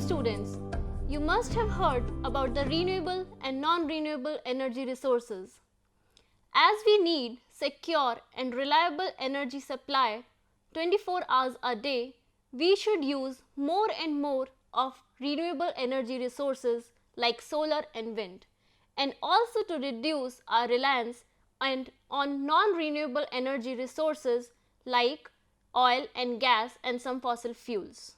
students, you must have heard about the renewable and non-renewable energy resources. As we need secure and reliable energy supply 24 hours a day, we should use more and more of renewable energy resources like solar and wind, and also to reduce our reliance on non-renewable energy resources like oil and gas and some fossil fuels.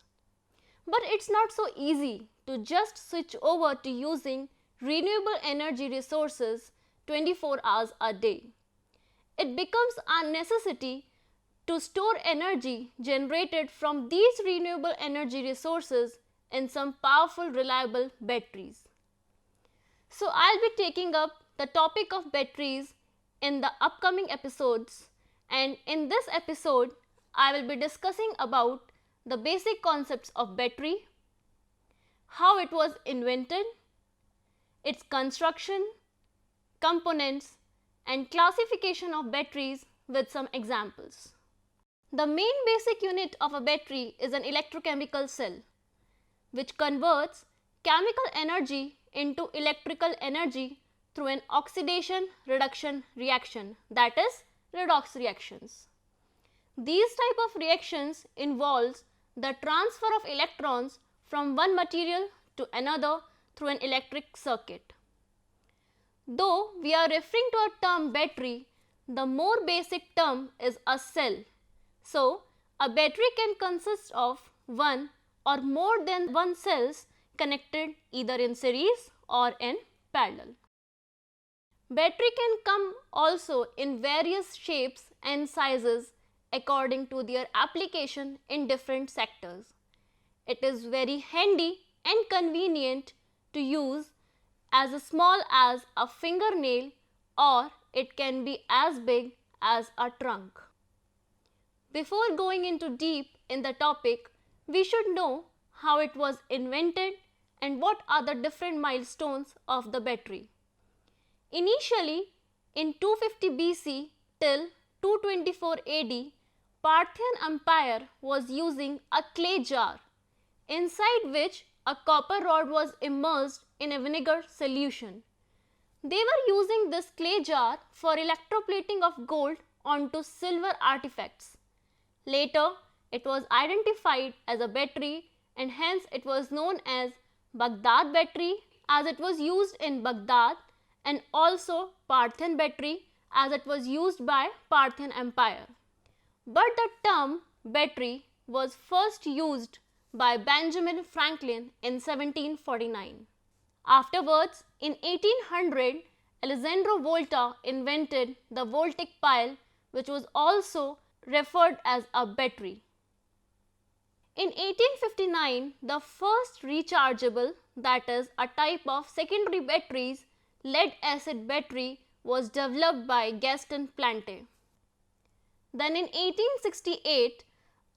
But it's not so easy to just switch over to using renewable energy resources 24 hours a day. It becomes a necessity to store energy generated from these renewable energy resources in some powerful, reliable batteries. So I'll be taking up the topic of batteries in the upcoming episodes, and in this episode I will be discussing about the basic concepts of battery, how it was invented, its construction, components, and classification of batteries with some examples. The main basic unit of a battery is an electrochemical cell, which converts chemical energy into electrical energy through an oxidation-reduction reaction, that is, redox reactions. These type of reactions involves the transfer of electrons from one material to another through an electric circuit. Though we are referring to a term battery, the more basic term is a cell. So, a battery can consist of one or more than one cells connected either in series or in parallel. Battery can come also in various shapes and sizes according to their application in different sectors. It is very handy and convenient to use as small as a fingernail, or it can be as big as a trunk. Before going into deep in the topic, we should know how it was invented and what are the different milestones of the battery. Initially, in 250 BC till 224 AD, Parthian Empire was using a clay jar, inside which a copper rod was immersed in a vinegar solution. They were using this clay jar for electroplating of gold onto silver artifacts. Later, it was identified as a battery, and hence it was known as Baghdad battery, as it was used in Baghdad, and also Parthian battery, as it was used by Parthian Empire. But the term battery was first used by Benjamin Franklin in 1749. Afterwards, in 1800, Alessandro Volta invented the voltaic pile, which was also referred as a battery. In 1859, the first rechargeable, that is a type of secondary batteries, lead acid battery, was developed by Gaston Plante. Then in 1868,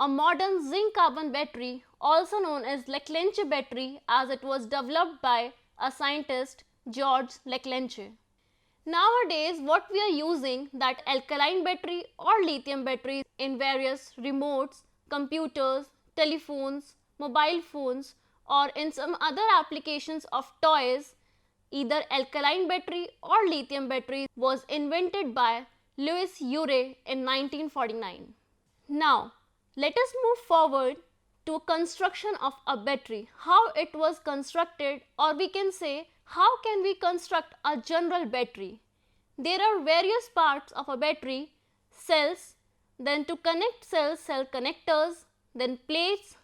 a modern zinc carbon battery, also known as Leclanche battery, as it was developed by a scientist, George Leclanche. Nowadays, what we are using, that alkaline battery or lithium batteries in various remotes, computers, telephones, mobile phones, or in some other applications of toys, either alkaline battery or lithium battery was invented by Louis Urey in 1949. Now, let us move forward to construction of a battery, how it was constructed, or we can say how can we construct a general battery. There are various parts of a battery: cells, then to connect cells, cell connectors, then plates,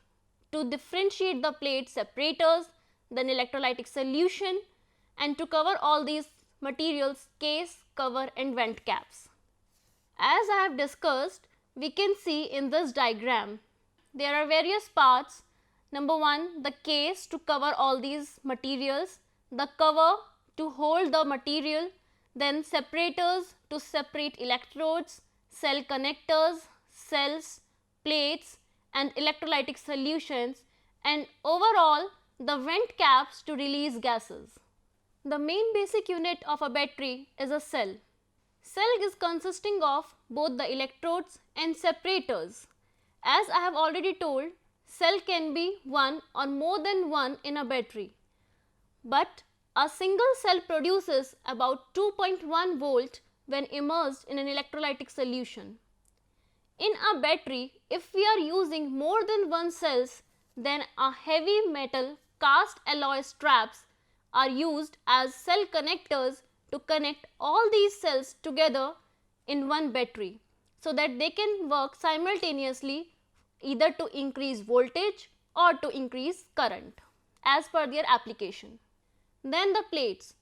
to differentiate the plate separators, then electrolytic solution, and to cover all these materials, case, cover and vent caps. As I have discussed, we can see in this diagram, there are various parts. Number one, the case to cover all these materials, the cover to hold the material, then separators to separate electrodes, cell connectors, cells, plates and electrolytic solutions, and overall the vent caps to release gases. The main basic unit of a battery is a cell. Cell is consisting of both the electrodes and separators. As I have already told, cell can be one or more than one in a battery, but a single cell produces about 2.1 volt when immersed in an electrolytic solution. In a battery, if we are using more than one cells, then a heavy metal cast alloy straps are used as cell connectors to connect all these cells together in one battery so that they can work simultaneously either to increase voltage or to increase current as per their application. Then the plates.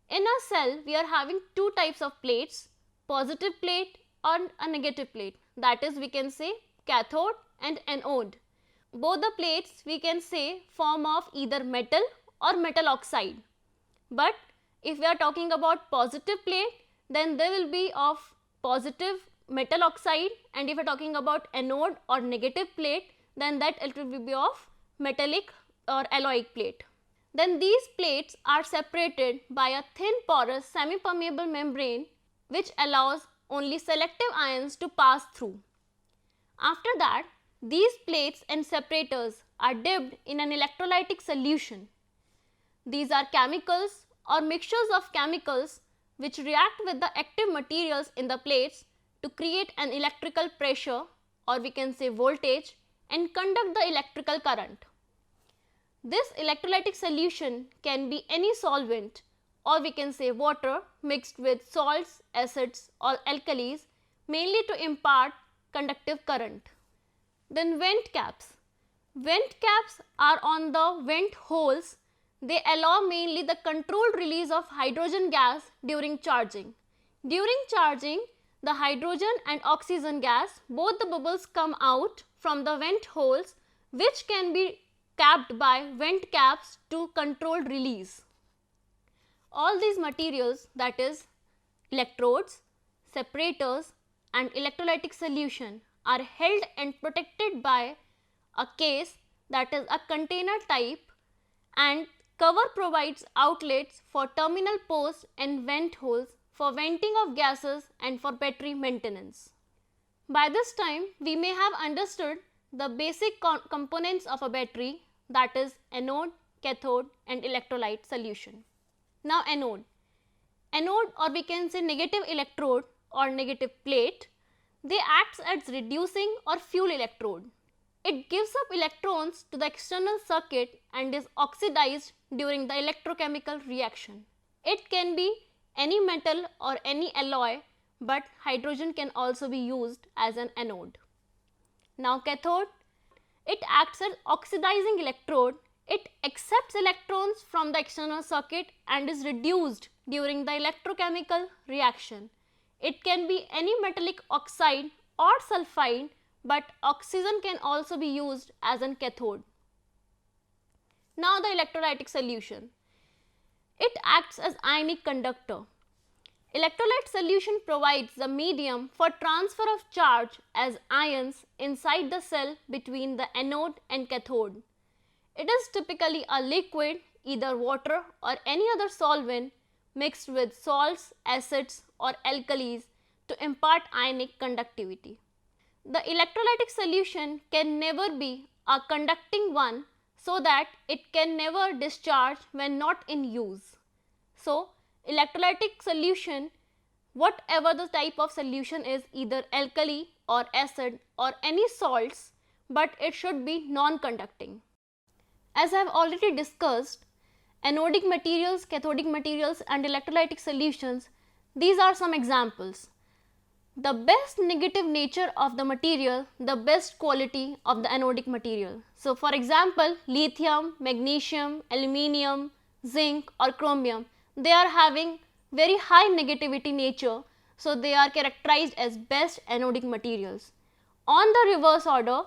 In a cell, we are having two types of plates, positive plate and a negative plate. That is, we can say cathode and anode. Both the plates we can say form of either metal or metal oxide. But if we are talking about positive plate, then they will be of positive metal oxide, and if we are talking about anode or negative plate, then that it will be of metallic or alloyic plate. Then these plates are separated by a thin porous semi-permeable membrane which allows only selective ions to pass through. After that, these plates and separators are dipped in an electrolytic solution. These are chemicals or mixtures of chemicals which react with the active materials in the plates to create an electrical pressure, or we can say voltage, and conduct the electrical current. This electrolytic solution can be any solvent, or we can say water mixed with salts, acids or alkalis, mainly to impart conductive current. Then vent caps. Vent caps are on the vent holes. They allow mainly the controlled release of hydrogen gas during charging. During charging, the hydrogen and oxygen gas, both the bubbles come out from the vent holes, which can be capped by vent caps to controlled release. All these materials, that is electrodes, separators and electrolytic solution, are held and protected by a case, that is a container type, and cover provides outlets for terminal posts and vent holes for venting of gases and for battery maintenance. By this time, we may have understood the basic components of a battery, that is anode, cathode and electrolyte solution. Now anode. Anode, or we can say negative electrode or negative plate, they acts as reducing or fuel electrode. It gives up electrons to the external circuit and is oxidized during the electrochemical reaction. It can be any metal or any alloy, but hydrogen can also be used as an anode. Now cathode, it acts as oxidizing electrode. It accepts electrons from the external circuit and is reduced during the electrochemical reaction. It can be any metallic oxide or sulfide, but oxygen can also be used as a cathode. Now the electrolytic solution. It acts as ionic conductor. Electrolyte solution provides the medium for transfer of charge as ions inside the cell between the anode and cathode. It is typically a liquid, either water or any other solvent mixed with salts, acids or alkalis to impart ionic conductivity. The electrolytic solution can never be a conducting one, so that it can never discharge when not in use. So, electrolytic solution, whatever the type of solution is, either alkali or acid or any salts, but it should be non-conducting. As I have already discussed, anodic materials, cathodic materials and electrolytic solutions, these are some examples. The best negative nature of the material, the best quality of the anodic material. So for example, lithium, magnesium, aluminium, zinc or chromium, they are having very high negativity nature, so they are characterized as best anodic materials. On the reverse order,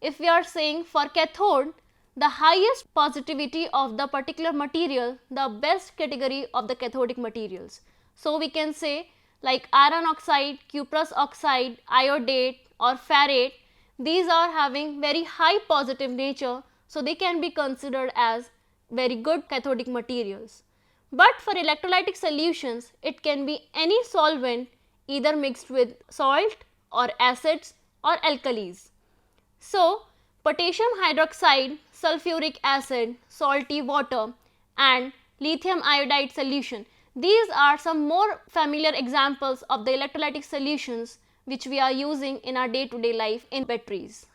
if we are saying for cathode, the highest positivity of the particular material, the best category of the cathodic materials. So we can say like iron oxide, cuprous oxide, iodate or ferrate, these are having very high positive nature, so they can be considered as very good cathodic materials. But for electrolytic solutions, it can be any solvent either mixed with salt or acids or alkalis. So potassium hydroxide, sulfuric acid, salty water, and lithium iodide solution. These are some more familiar examples of the electrolytic solutions which we are using in our day-to-day life in batteries.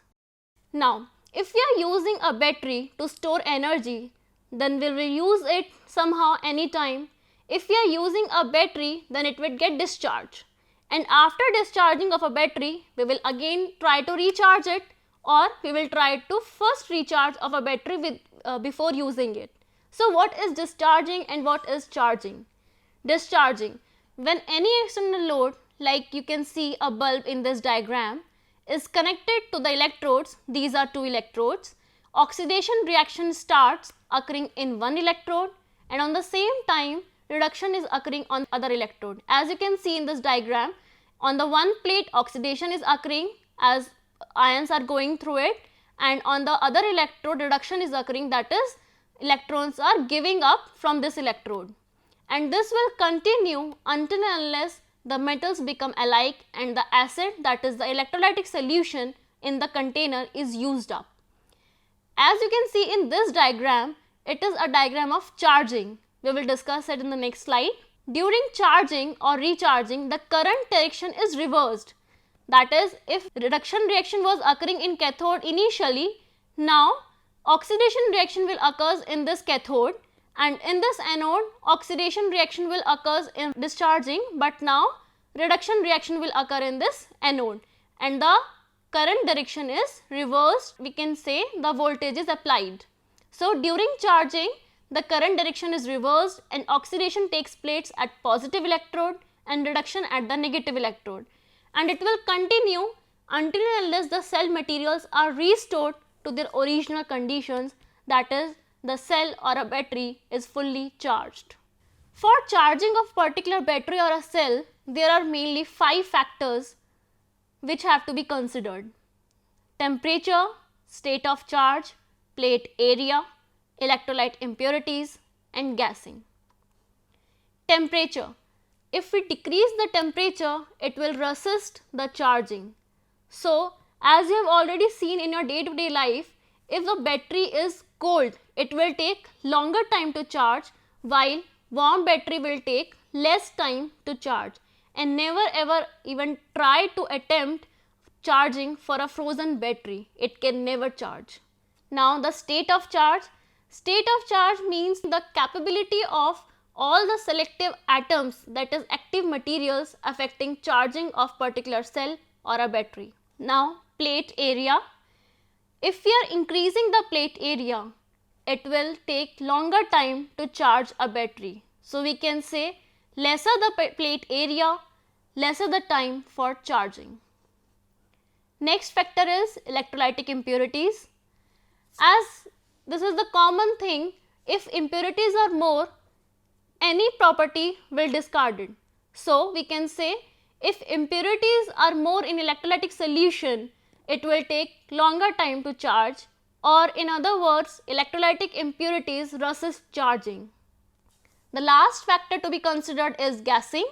Now, if we are using a battery to store energy, then we will use it somehow anytime. If we are using a battery, then it will get discharged. And after discharging of a battery, we will again try to recharge it, or we will try to first recharge of a battery before using it. So what is discharging and what is charging? Discharging, when any external load, like you can see a bulb in this diagram, is connected to the electrodes. These are two electrodes. Oxidation reaction starts occurring in one electrode, and on the same time reduction is occurring on other electrode. As you can see in this diagram, on the one plate oxidation is occurring as ions are going through it, and on the other electrode reduction is occurring, that is electrons are giving up from this electrode. And this will continue until and unless the metals become alike and the acid, that is the electrolytic solution in the container, is used up. As you can see in this diagram, it is a diagram of charging. We will discuss it in the next slide. During charging or recharging, the current direction is reversed. That is, if reduction reaction was occurring in cathode initially, now oxidation reaction will occur in this cathode, and in this anode oxidation reaction will occur in discharging, but now reduction reaction will occur in this anode, and the current direction is reversed. We can say the voltage is applied. So during charging, the current direction is reversed and oxidation takes place at positive electrode and reduction at the negative electrode, and it will continue until and unless the cell materials are restored to their original conditions, that is the cell or a battery is fully charged. For charging of particular battery or a cell, there are mainly 5 factors which have to be considered: temperature, state of charge, plate area, electrolyte impurities, and gassing. Temperature. If we decrease the temperature, it will resist the charging. So, as you have already seen in your day-to-day life, if the battery is cold, it will take longer time to charge, while warm battery will take less time to charge. And never ever even try to attempt charging for a frozen battery. It can never charge. Now the state of charge. State of charge means the capability of all the selective atoms, that is active materials, affecting charging of particular cell or a battery. Now plate area. If we are increasing the plate area, it will take longer time to charge a battery. So we can say lesser the plate area, lesser the time for charging. Next factor is electrolytic impurities. As this is the common thing, if impurities are more, any property will discard it. So we can say if impurities are more in electrolytic solution, it will take longer time to charge, or in other words, electrolytic impurities resist charging. The last factor to be considered is gassing.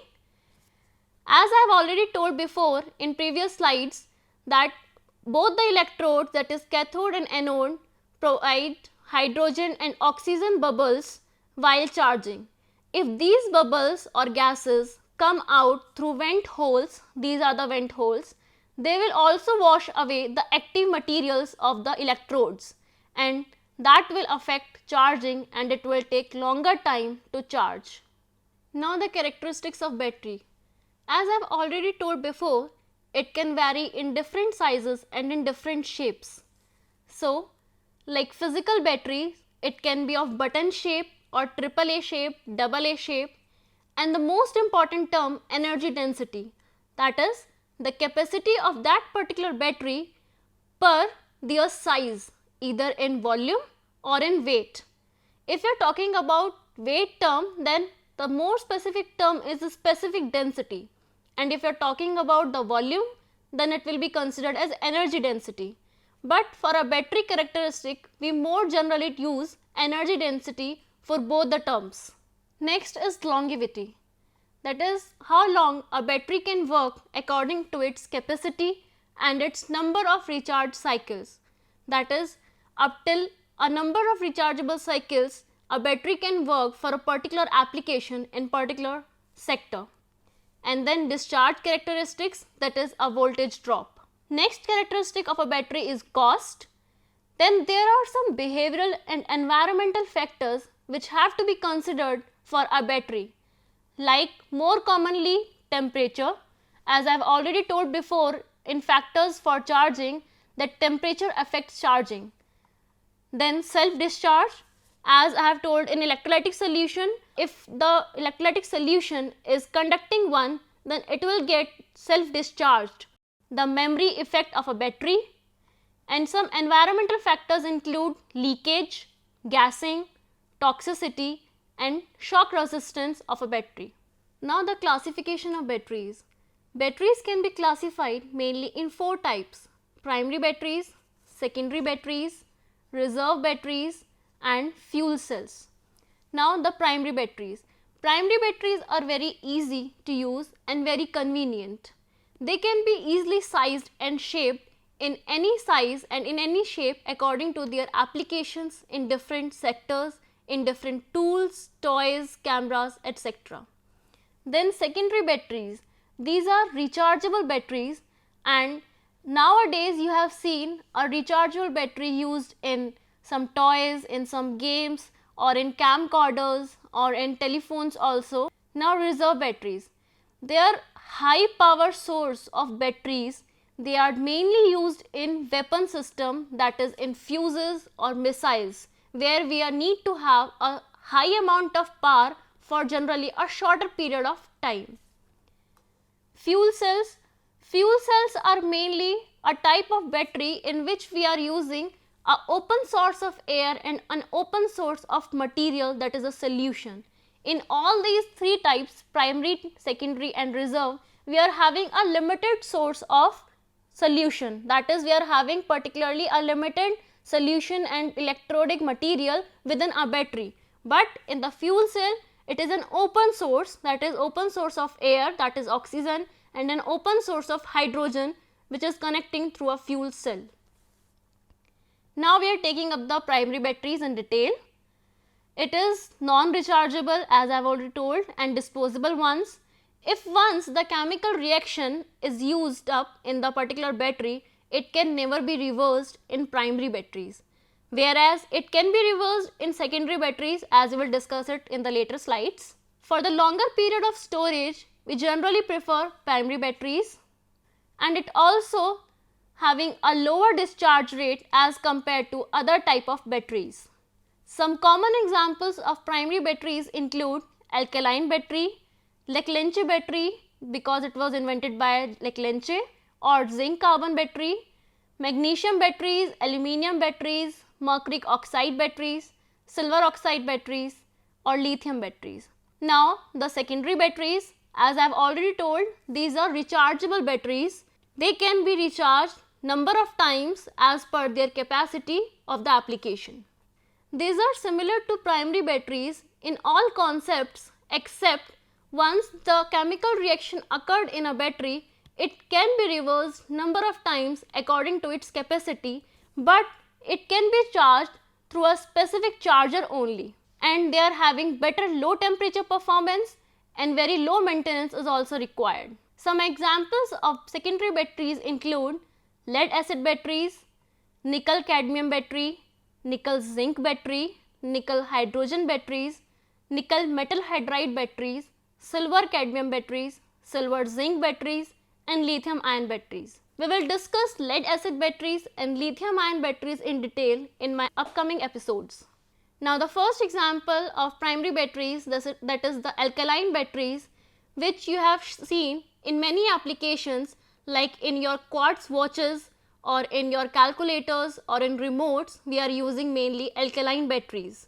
As I have already told before in previous slides, that both the electrodes, that is cathode and anode, provide hydrogen and oxygen bubbles while charging. If these bubbles or gases come out through vent holes, these are the vent holes, they will also wash away the active materials of the electrodes, and that will affect charging and it will take longer time to charge. Now the characteristics of battery. As I have already told before, it can vary in different sizes and in different shapes. So, like physical batteries, it can be of button shape or AAA shape, AA shape, and the most important term, energy density, that is the capacity of that particular battery per their size, either in volume or in weight. If you are talking about weight term, then the more specific term is the specific density, and if you are talking about the volume, then it will be considered as energy density. But for a battery characteristic, we more generally use energy density for both the terms. Next is longevity, that is how long a battery can work according to its capacity and its number of recharge cycles. That is, up till a number of rechargeable cycles, a battery can work for a particular application in particular sector. And then discharge characteristics, that is a voltage drop. Next characteristic of a battery is cost. Then there are some behavioral and environmental factors which have to be considered for a battery, like more commonly temperature. As I have already told before in factors for charging that temperature affects charging. Then self discharge, as I have told in electrolytic solution, if the electrolytic solution is conducting one, then it will get self discharged. The memory effect of a battery, and some environmental factors include leakage, gassing, toxicity and shock resistance of a battery. Now the classification of batteries. Batteries can be classified mainly in 4 types: primary batteries, secondary batteries, reserve batteries and fuel cells. Now the primary batteries. Primary batteries are very easy to use and very convenient. They can be easily sized and shaped in any size and in any shape according to their applications in different sectors, in different tools, toys, cameras, etc. Then secondary batteries. These are rechargeable batteries, and nowadays you have seen a rechargeable battery used in some toys, in some games or in camcorders or in telephones also. Now reserve batteries. They are high power source of batteries. They are mainly used in weapon system, that is in fuses or missiles, where we need to have a high amount of power for generally a shorter period of time. Fuel cells. Fuel cells are mainly a type of battery in which we are using an open source of air and an open source of material, that is a solution. In all these 3 types, primary, secondary and reserve, we are having a limited source of solution, that is we are having particularly a limited solution and electrodic material within a battery. But in the fuel cell, it is an open source, that is open source of air, that is oxygen, and an open source of hydrogen which is connecting through a fuel cell. Now we are taking up the primary batteries in detail. It is non-rechargeable, as I have already told, and disposable ones. If once the chemical reaction is used up in the particular battery, it can never be reversed in primary batteries, whereas it can be reversed in secondary batteries, as we will discuss it in the later slides. For the longer period of storage, we generally prefer primary batteries, and it also having a lower discharge rate as compared to other type of batteries. Some common examples of primary batteries include alkaline battery, Leclanche battery because it was invented by Leclanche, or zinc carbon battery, magnesium batteries, aluminium batteries, mercury oxide batteries, silver oxide batteries or lithium batteries. Now the secondary batteries, as I have already told, these are rechargeable batteries. They can be recharged number of times as per their capacity of the application. These are similar to primary batteries in all concepts, except once the chemical reaction occurred in a battery, it can be reversed number of times according to its capacity, but it can be charged through a specific charger only, and they are having better low temperature performance and very low maintenance is also required. Some examples of secondary batteries include lead acid batteries, nickel cadmium battery, nickel zinc battery, nickel hydrogen batteries, nickel metal hydride batteries, silver cadmium batteries, silver zinc batteries and lithium ion batteries. We will discuss lead acid batteries and lithium ion batteries in detail in my upcoming episodes. Now the first example of primary batteries, that is the alkaline batteries, which you have seen in many applications like in your quartz watches or in your calculators or in remotes. We are using mainly alkaline batteries.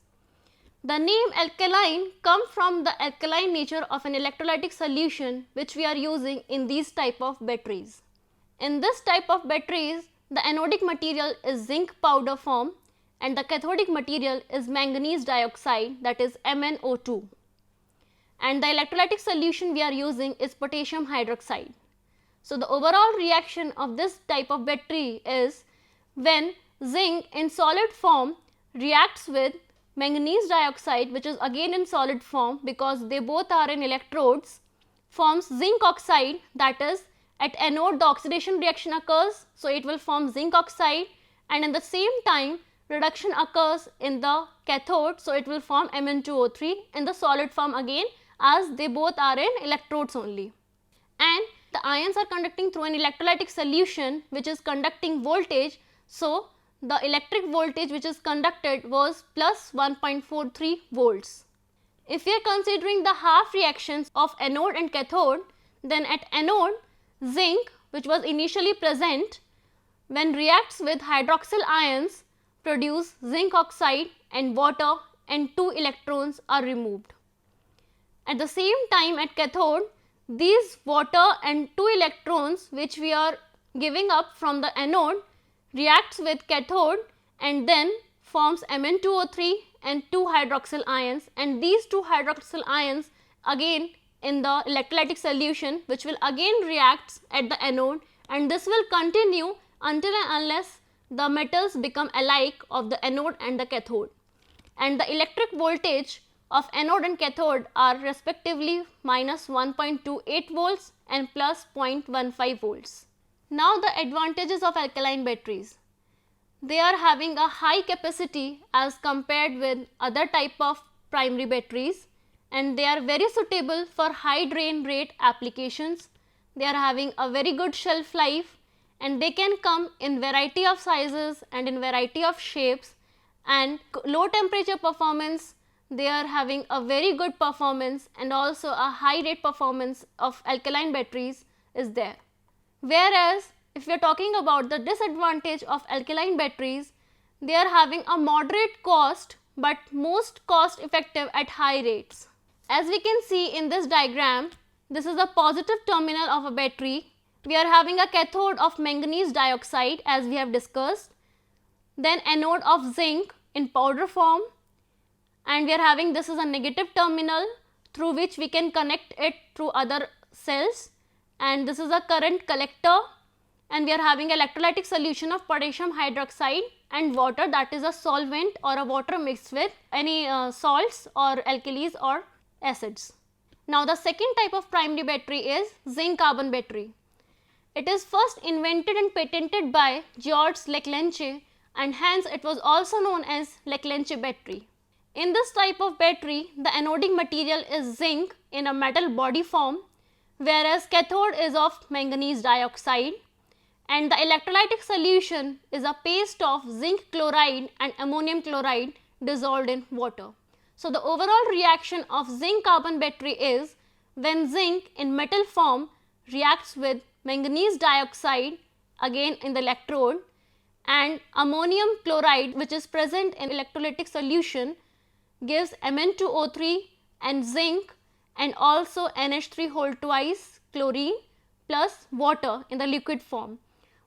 The name alkaline comes from the alkaline nature of an electrolytic solution which we are using in these type of batteries. In this type of batteries, the anodic material is zinc powder form and the cathodic material is manganese dioxide, that is MnO2. And the electrolytic solution we are using is potassium hydroxide. So the overall reaction of this type of battery is when zinc in solid form reacts with manganese dioxide, which is again in solid form because they both are in electrodes, forms zinc oxide, that is at anode the oxidation reaction occurs, so it will form zinc oxide, and in the same time reduction occurs in the cathode, so it will form Mn2O3 in the solid form again, as they both are in electrodes only. And the ions are conducting through an electrolytic solution which is conducting voltage, so the electric voltage which is conducted was plus 1.43 volts. If we are considering the half reactions of anode and cathode, then at anode zinc, which was initially present, when reacts with hydroxyl ions produce zinc oxide and water, and 2 electrons are removed. At the same time at cathode, these water and 2 electrons which we are giving up from the anode reacts with cathode and then forms Mn2O3 and 2 hydroxyl ions, and these 2 hydroxyl ions again in the electrolytic solution which will again react at the anode, and this will continue until and unless the metals become alike of the anode and the cathode, and the electric voltage of anode and cathode are respectively minus 1.28 volts and plus 0.15 volts. Now the advantages of alkaline batteries. They are having a high capacity as compared with other type of primary batteries, and they are very suitable for high drain rate applications. They are having a very good shelf life, and they can come in variety of sizes and in variety of shapes, and low temperature performance, they are having a very good performance, and also a high rate performance of alkaline batteries is there. Whereas if we are talking about the disadvantage of alkaline batteries, they are having a moderate cost but most cost effective at high rates. As we can see in this diagram, this is a positive terminal of a battery. We are having a cathode of manganese dioxide as we have discussed, then anode of zinc in powder form, and we are having this is a negative terminal through which we can connect it through other cells, and this is a current collector, and we are having electrolytic solution of potassium hydroxide and water, that is a solvent or a water mixed with any salts or alkalis or acids. Now the second type of primary battery is zinc carbon battery. It is first invented and patented by George Leclanche, and hence it was also known as Leclanche battery. In this type of battery, the anodic material is zinc in a metal body form, whereas cathode is of manganese dioxide, and the electrolytic solution is a paste of zinc chloride and ammonium chloride dissolved in water. So the overall reaction of zinc carbon battery is when zinc in metal form reacts with manganese dioxide again in the electrode, and ammonium chloride which is present in electrolytic solution gives Mn2O3 and zinc, and also NH3 whole twice chlorine plus water in the liquid form.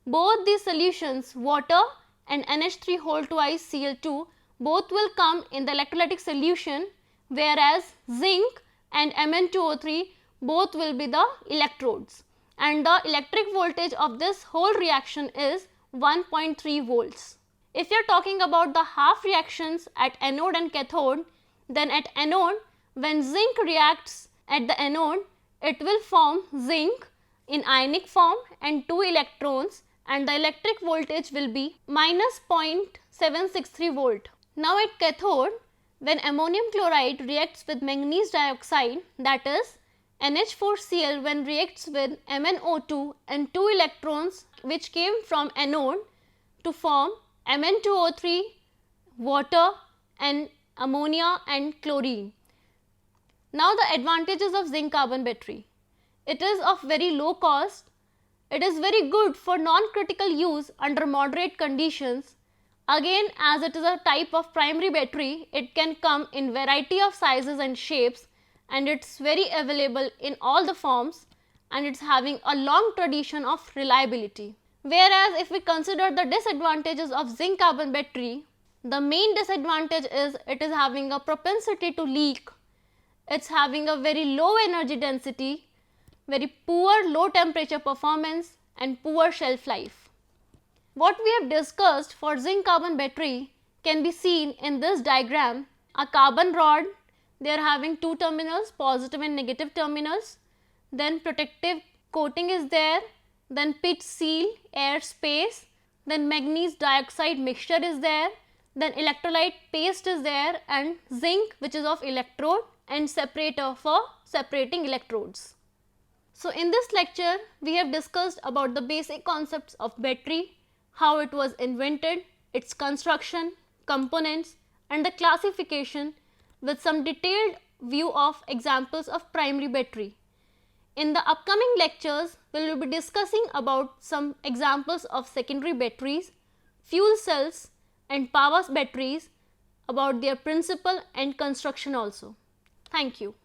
Both these solutions, water and NH3 whole twice Cl2, both will come in the electrolytic solution, whereas zinc and Mn2O3 both will be the electrodes, and the electric voltage of this whole reaction is 1.3 volts. If you are talking about the half reactions at anode and cathode, then at anode, when zinc reacts at the anode, it will form zinc in ionic form and 2 electrons, and the electric voltage will be minus 0.763 volt. Now at cathode, when ammonium chloride reacts with manganese dioxide, that is NH4Cl, when reacts with MnO2 and 2 electrons which came from anode to form Mn2O3, water and ammonia and chlorine. Now the advantages of zinc carbon battery. It is of very low cost. It is very good for non-critical use under moderate conditions. Again, as it is a type of primary battery, it can come in variety of sizes and shapes, and it's very available in all the forms, and it's having a long tradition of reliability. Whereas if we consider the disadvantages of zinc carbon battery, the main disadvantage is it is having a propensity to leak. It's having a very low energy density, very poor low temperature performance, and poor shelf life. What we have discussed for zinc carbon battery can be seen in this diagram. A carbon rod, they are having two terminals, positive and negative terminals. Then protective coating is there, then pitch seal, air space, then manganese dioxide mixture is there, then electrolyte paste is there, and zinc, which is of electrode, and separator for separating electrodes. So in this lecture we have discussed about the basic concepts of battery, how it was invented, its construction, components, and the classification, with some detailed view of examples of primary battery. In the upcoming lectures, we will be discussing about some examples of secondary batteries, fuel cells, and power batteries, about their principle and construction also. Thank you.